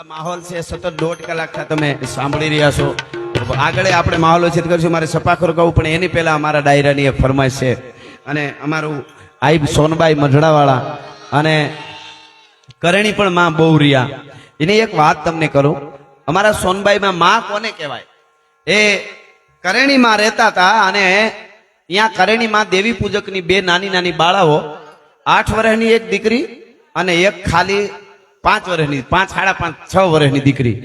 આ માહોલ છે સતત 1.5 કલાકથી તમે સાંભળી રહ્યા છો. આગળ આપણે માહોલ ઉછેર કરશું. મારે સપાખર કહું પણ એની પહેલા અમારા ડાયરાની એક ફરમાઈશ છે અને અમારું આઈબ સોનબાઈ મઢડાવાળા અને કરણી પણ માં બહુ રહ્યા. એની એક વાત તમને કરું. અમારા સોનબાઈમાં માં કોને કહેવાય? એ કરણીમાં રહેતા હતા અને ત્યાં કરણીમાં દેવી પૂજકની બે નાની નાની બાળાઓ, 8 વર્ષની એક દીકરી અને એક ખાલી 5 વર્ષની, 5, 5.5, 6 વર્ષની દીકરી.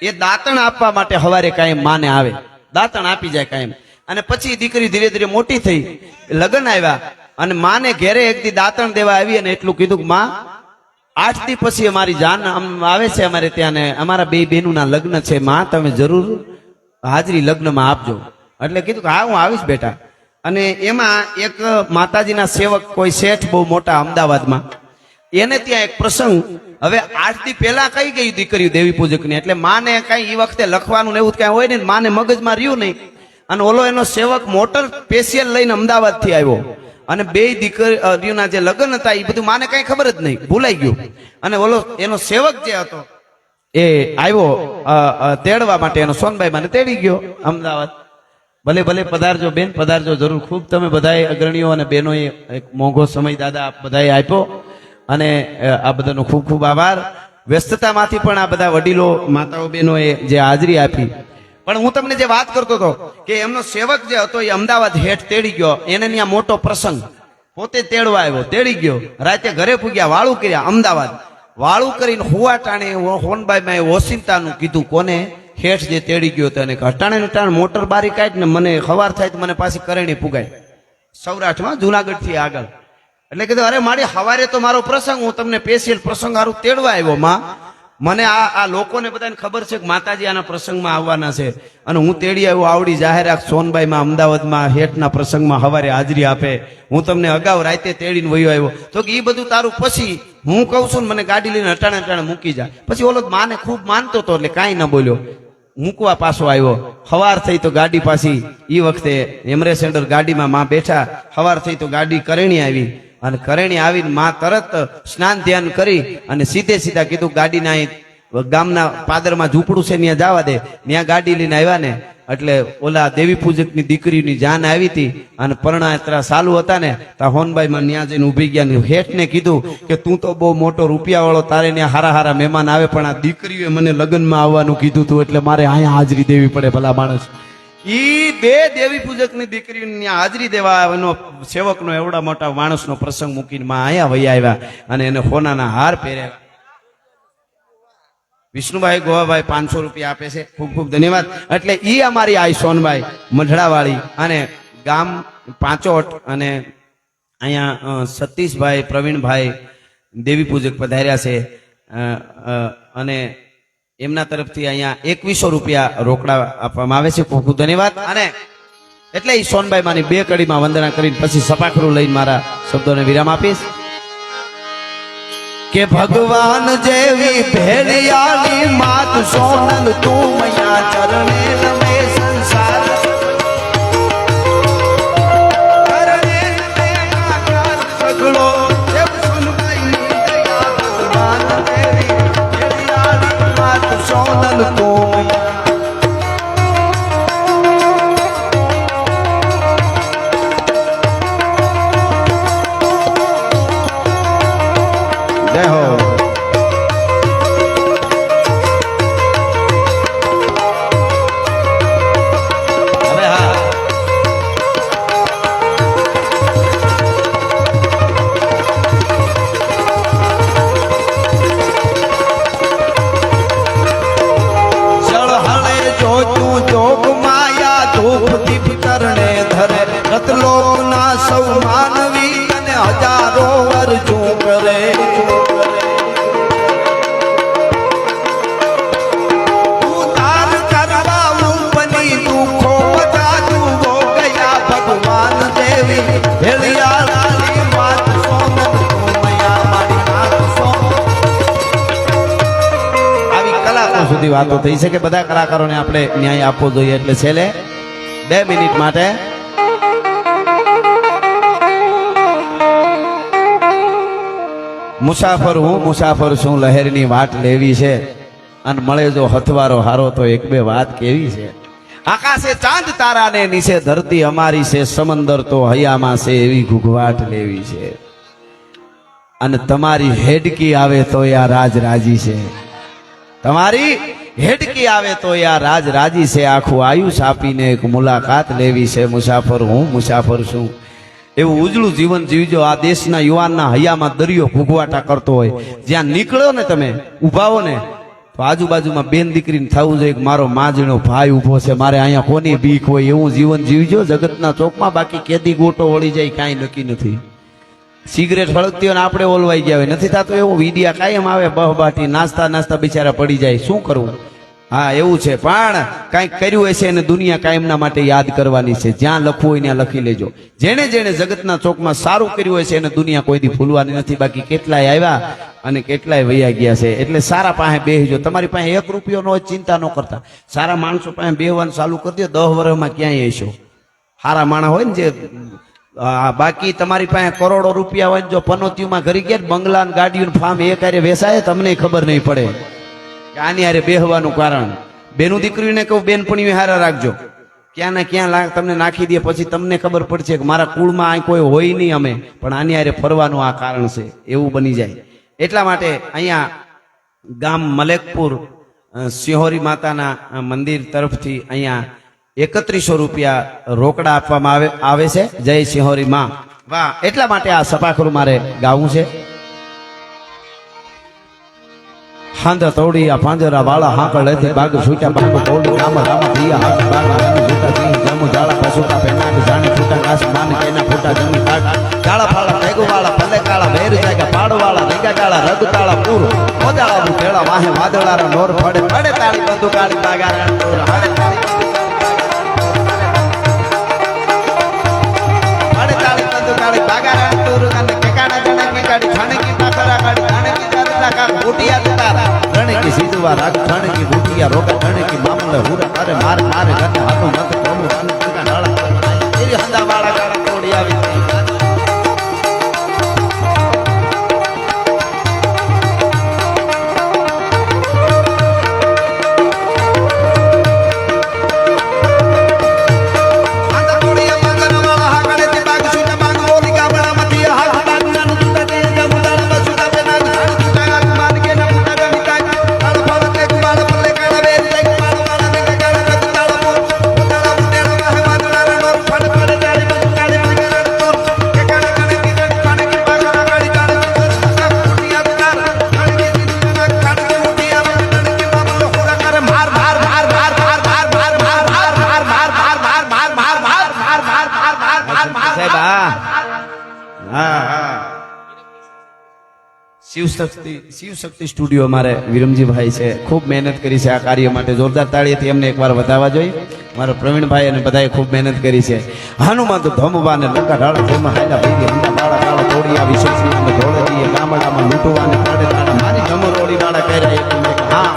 એ દાંતણ આપવા માટે હવારે કાયમ માને આવે, દાંતણ આપી જાય કાયમ. અને પછી દીકરી ધીરે ધીરે મોટી થઈ, લગ્ન આવ્યા અને માને ઘેરે એક દી દાંતણ દેવા આવી અને એટલું કીધું કે માં 8 દી પછી અમારી જાન આવે છે અમારે ત્યાં ને અમારા બે બહેનોના લગ્ન છે, માં તમે જરૂર હાજરી લગ્નમાં આપજો. એટલે કીધું કે હા હું આવીશ બેટા. અને એમાં એક માતાજીના સેવક કોઈ શેઠ બહુ મોટા અમદાવાદમાં, એને ત્યાં એક પ્રસંગ. હવે 8 દી પહેલા કઈ ગઈ દીકરી દેવી પૂજકની, એટલે માને કઈ એ વખતે લખવાનું ને એવું કઈ હોય ને, માને મગજમાં રહ્યું નહીં. અને ઓલો એનો સેવક મોટર સ્પેશિયલ લઈને અમદાવાદ થી આવ્યો અને બે દીકરીઓના જે લગ્ન હતા એ બધું માને કઈ ખબર જ નહીં, ભૂલાઈ ગયું. અને ઓલો એનો સેવક જે હતો એ આવ્યો તેડવા માટે, એનો સોનબાઈ માને તેડી ગયો અમદાવાદ. ભલે ભલે પધારજો બેન, પધારજો જરૂર. ખૂબ તમે બધાએ અગ્રણીઓ અને બહેનોએ એક મોંઘો સમય દાદા બધાએ આપ્યો અને આ બધાનો ખૂબ ખૂબ આભાર. વ્યસ્તતામાંથી પણ આ બધા વડીલો માતાઓ બહેનોએ જે હાજરી આપી. પણ હું તમને જે વાત કરતો હતો કે એમનો સેવક જે હતો એ અમદાવાદ હેઠ તેડી ગયો, એને ત્યાં મોટો પ્રસંગ, પોતે તેડવા આવ્યો, તેડી ગયો. રાતે ઘરે પૂગ્યા, વાળું કર્યા અમદાવાદ. વાળું કરીને હુવા ટાણે હોનબાઈ ઓસિંતાનું કીધું કોને, હેઠ જે તેડી ગયો હતો એને અટાણે ને ટાણે મોટર બારી કાઢી ને મને ખવાર થાય તો મને પાછી કરણી પુગાય, સૌરાષ્ટ્રમાં જુનાગઢ થી આગળ. એટલે કીધું અરે મારી હવારે તો મારો પ્રસંગ, હું તમને સ્પેશિયલ પ્રસંગ હારું તેડવા આવ્યો માં. મને આ લોકોને બધાને ખબર છે કે માતાજી આના પ્રસંગમાં આવવાના છે અને હું તેડી આવ્યો. આવડી જાહેરાત સોનબાઈમાં અમદાવાદમાં હેઠના પ્રસંગમાં હવારે હાજરી આપે, હું તમને અગાઉ રાતે તેડીને વયો આવ્યો. તો કે એ બધું તારું પછી હું કહું છું ને મને ગાડી લઈને અટાણે અટાણે મૂકી જાય. પછી ઓલો માને ખૂબ માનતો હતો એટલે કાંઈ ના બોલ્યો, મૂકવા પાછો આવ્યો. હવાર થઈ તો ગાડી પાછી, એ વખતે એમ્બેસેડર ગાડીમાં માં બેઠા. હવાર થઈ તો ગાડી કરણી આવી અને કરણી આવીને માં તરત સ્નાન ધ્યાન કરી અને સીધે સીધા કીધું ગાડીના ગામના પાદરમાં ઝૂંપડું છે ત્યાં જવા દે. ત્યાં ગાડી લઈને આવ્યા ને એટલે ઓલા દેવી પૂજકની દીકરીની જાન આવી હતી અને પરણાત્રા ચાલુ હતા ને ત્યાં હોનબાઈ માં ત્યાં જઈને ઉભી ગયા ને હેઠને કીધું કે તું તો બહુ મોટો રૂપિયા વાળો, તારે ત્યાં હારા હારા મહેમાન આવે, પણ આ દીકરીએ મને લગ્નમાં આવવાનું કીધું હતું એટલે મારે અહીંયા હાજરી દેવી પડે. ભલા માણસ, ઈ બે દેવી પૂજકની દીકરીની હાજરી દેવા એનો સેવકનો એવડા મોટા માણસનો પ્રસંગ મૂકીને માં અહીંયા વહી આવ્યા અને એને સોનાના હાર પહેર્યા. વિષ્ણુભાઈ ગોવાભાઈ 500 રૂપિયા આપે છે, ખૂબ ખૂબ ધન્યવાદ. એટલે ઈ અમારી આઈ સોનબાઈ મઢડાવાળી અને ગામ પાંચોટ અને અહીંયા સતીશભાઈ પ્રવીણભાઈ દેવી પૂજક પધાર્યા છે અને એમના તરફથી અહીંયા 2100 રૂપિયા રોકડા આપવામાં આવે છે. ખૂબ ખૂબ ધન્યવાદ. અને એટલે એ સોનબાઈ માની 2 કડીમાં વંદના કરીને પછી સપાખરું લઈને મારા શબ્દોને વિરામ આપીશ. કે ભગવાન જેવી ભેળિયાની માત સોનલ તું મૈયા ચરણે નમે સંસાર કરણે નમે આકાર સગળો દેવ સોનબાઈની દયા. ભગવાન જેવી ભેળિયાની માત સોનલ તું મૈયા. જય હો. હવે હા જળ હળે જો તું જોગ માયા ધૂપ દીપ કરણે ધરે, રતલોકના સૌ માનવી અને હજારો અરજુ કરે. સુધી વાતો થઈ છે કે બધા કલાકારોને આપણે ન્યાય આપવો જોઈએ. એટલે છેલ્લે 2 મિનિટ માટે મુસાફર હું મુસાફર છું, લહેરની વાટ લેવી છે અને મળે જો હથવારો હારો તો એક બે વાત કેવી છે. આકાશે ચાંદ તારા ને નીચે ધરતી અમારી છે, સમંદર તો હૈયામાં છે એવી ઘૂઘવાટ લેવી છે. અને તમારી હેડકી આવે તો આ રાજ રાજી છે, તમારી હેડકી આવે તો આ રાજ રાજી છે. આખું આયુષ આપીને એક મુલાકાત લેવી છે, મુસાફર હું મુસાફર છું. એવું ઉજળું જીવન જીવજો. આ દેશના યુવાનના હૈયામાં દરિયો ઘૂઘવાટા કરતો હોય, જ્યાં નીકળો ને તમે ઊભા હો ને તો આજુબાજુમાં બેન દીકરીને થવું જોઈએ કે મારો માજણો ભાઈ ઊભો છે, મારે અહીંયા કોની બીક હોય. એવું જીવન જીવજો જગતના ચોકમાં. બાકી કેદી ગોટો વળી જાય કાંઈ નક્કી નથી. સિગરેટ હળગતી હોય ને આપણે ઓલવાઈ ગયા હોય, નથી થતું એવું. વીડિયા કાયમ આવે બહબાટી, નાસ્તા નાસ્તા બિચારા પડી જાય. શું કરવું? હા એવું છે, પણ કાંઈક કર્યું હશે અને દુનિયા કાયમના માટે યાદ કરવાની છે. જ્યાં લખવું હોય ત્યાં લખી લેજો. જેણે જેણે જગતના ચોકમાં સારું કર્યું હશે એને દુનિયા કોઈથી ભૂલવાની નથી. બાકી કેટલાય આવ્યા અને કેટલાય વૈયા ગયા છે. એટલે સારા પાસે બેસજો. તમારી પાસે 1 રૂપિયો નો હોય ચિંતા ન કરતા. સારા માણસો પાસે બેહવાનું ચાલુ કરી દો, 10 વર્ષમાં ક્યાંય હશો. સારા માણસ હોય ને જે. બાકી તમારી પાસે કરોડો રૂપિયા હોય ને જો પનોતીમાં ઘરી ગયા બંગલા ગાડીઓ ફાર્મ એક હારે વેસાય તમને ખબર નહીં પડે કે આની હારે બેહવાનું કારણ. બેનું દીકરીને કહું બેનપણીઓ હારા રાખજો, ક્યાં ને ક્યાં તમને નાખી દે, પછી તમને ખબર પડશે કે મારા કુળમાં આ કોઈ હોય નહીં અમે, પણ આની હારે ફરવાનું આ કારણ છે, એવું બની જાય. એટલા માટે અહીંયા ગામ મલેકપુર સિંહોરી માતાના મંદિર તરફથી અહીંયા 3100 રૂપિયા રોકડા આપવામાં આવે છે. જય સિંહોરી માં. વાહ! એટલા માટે આ સપાખરું મારે ગાવું છે. હાંધા તોડિયા પાંજરા વાળા હાંકળ લેતી બાગ છૂટા બાગ તોડી રામ રામ દિયા હાથ બાગ રામ છૂટા દી જમુ જાળા પસુટા પેનાક જાણે છૂટા આસમાન કેના ફૂટા જમી કાટ જાળા ફાળા ભેગુ વાળા પલ્લે કાળા ભેર જાગા પાડ વાળા રેગા કાળા રગ તાળા પૂર મોદાળા બુટેળા વાહે વાદળારા નોર ફડે ફડે તાળી બંદુ કાળી બાગારા હાડે તાળી ફડે તાળી બંદુ કાળી બાગારા તોર કને કેકાડા જણા કી કાડી છાણકી પાકરા કાડી છાણકી દરલા કા ગોટિયા તારા રણકી સીધવા રાગ છાણકી ગોટિયા રોકા છાણકી મામલે હુરા અરે માર મારે ગને હાથો મત કોમુ કા ડાળા એરી હંદા વાળા ગાળા તોડી આવી શિવ શક્તિ સ્ટુડિયો અમારે વિરમજીભાઈ છે, ખૂબ મહેનત કરી છે આ કાર્ય માટે. જોરદાર તાળીથી એમને એકવાર વધાવવા જોઈએ. મારા પ્રવીણભાઈ અને બધાએ ખૂબ મહેનત કરી છે. હનુમંત ધમવાને લંકા ઢાળા જેમાં હાયલા ભાઈ હંડા બાળા કાળા તોડી આવી શક્તિ અને ધોળે દીએ ગામડામાં લૂંટવાને કાઢે તાળા મારી જમરોડી વાળા કર્યા. હા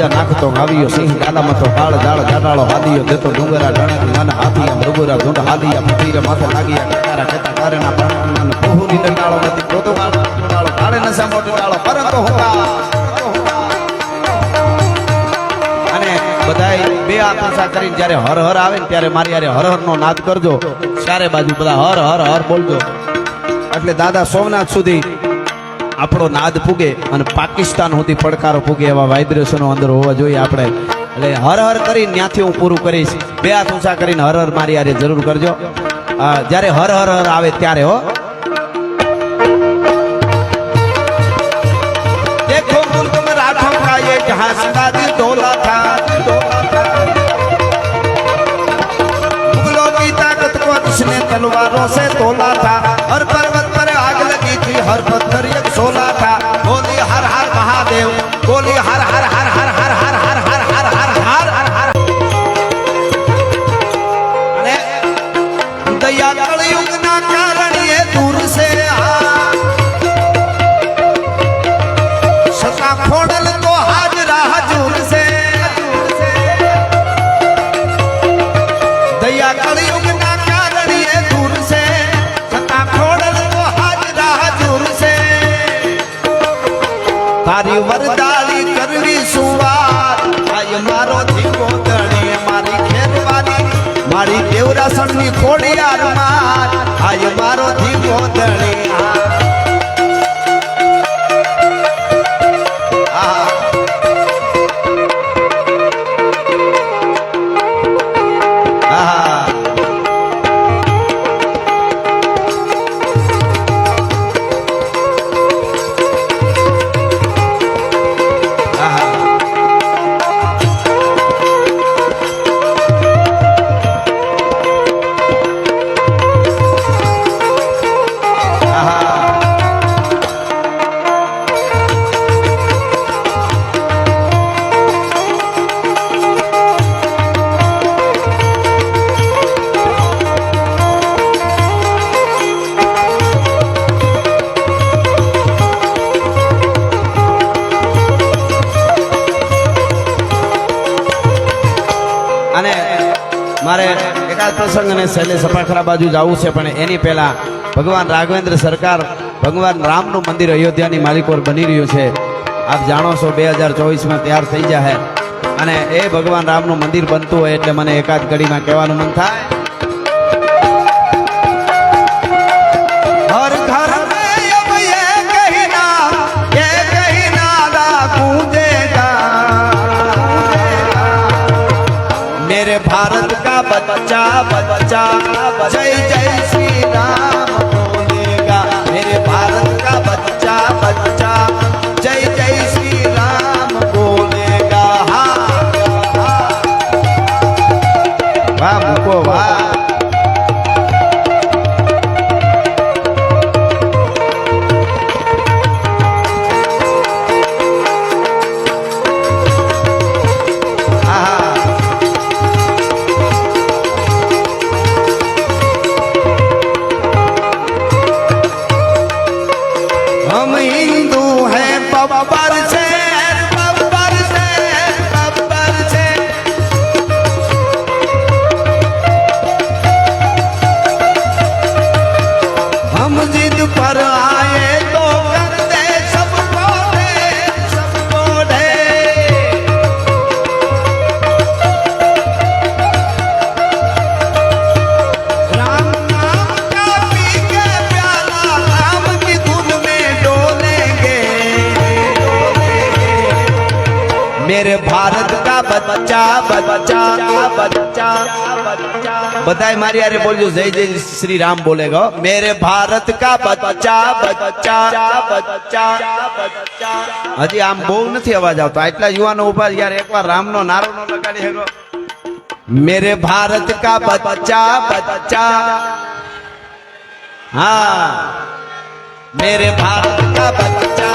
નાખતો આવ્યો સિંહ ગાલામાં તો કાળ જાળ જાડાળો હાદિયો દેતો ડુંગરા ડણક મન હાથિયા મૃગુરા ઝુંડ હાદિયા ફકીર માથે લાગિયા કટારા કેતા કારેના પ્રાણના બહુની ડંડાળો નથી ક્રોધો ડાળો કાળે નસા મોટો ડાળો પરંતુ હોતા અને બધાય બે આશા કરીને જ્યારે હર હર આવે ને ત્યારે મારી યારે હર હર નો નાદ કરજો. ચારે બાજુ બધા હર હર હર બોલજો એટલે દાદા સોમનાથ સુધી આપણો નાદ પૂગે અને પાકિસ્તાન સુધી પડકારો પૂગે એવા વાઇબ્રેશનો અંદર હોવા જોઈએ આપણે. એટલે હર હર કરીને ત્યાંથી હું પૂરું કરીશ. બે હાથ ઊંચા કરીને હર હર મારી યારે જરૂર કરજો જ્યારે હર હર હર આવે ત્યારે. હો દેખો મુલ્ક में राठौर का ये जहां सदा दिल डोला था मुगलों की ताकत को जिसने तलवारों से तोला था हर पर्वत पर आग लगी थी हर पत्थर एक सोला था बोली हर हर महादेव बोली हर हर हर हर हर हर हर हर हर हर हर हर हर તારી વરદાળી કરવી સુવાર આય મારો ધીકો તણી મારી ખેતવારી મારી દેવરાસણની ખોડિયાર માર આય મારો ધીકો તણી અને મારે એકાદ પ્રસંગ અને શૈલે સપાખરા બાજુ જવું છે પણ એની પહેલા ભગવાન રાઘવેન્દ્ર સરકાર ભગવાન રામનું મંદિર અયોધ્યાની માલિકોર બની રહ્યું છે આપ જાણો છો 2024માં તૈયાર થઈ જાય અને એ ભગવાન રામનું મંદિર બનતું હોય એટલે મને એકાદ ઘડીમાં કહેવાનું મન થાય હર ઘર मेरे भारत का बच्चा बच्चा जय जय श्री राम बोलेगा मेरे भारत का बच्चा बच्चा जय जय श्री राम बोलेगा वाह मुको वाह हम हिंदू हैं बब्बर से बब्बर से बब्बर से हम जिद पर आए तो कर दे सबको दे राम नाम का पी के प्याला राम की धुन में मेरे भारत का बच्चा बच्चा बच्चा बताए मारी यारे बोलियो जय जय श्री राम बोलेगा मेरे भारत का बच्चा बच्चा बच्चा हजी आम बहु नहीं अवाज आता एटला युवानो उभा यार एक बार राम नो नारो नो लगाड़ी हेगो मेरे भारत का बच्चा बच्चा हाँ मेरे भारत का बच्चा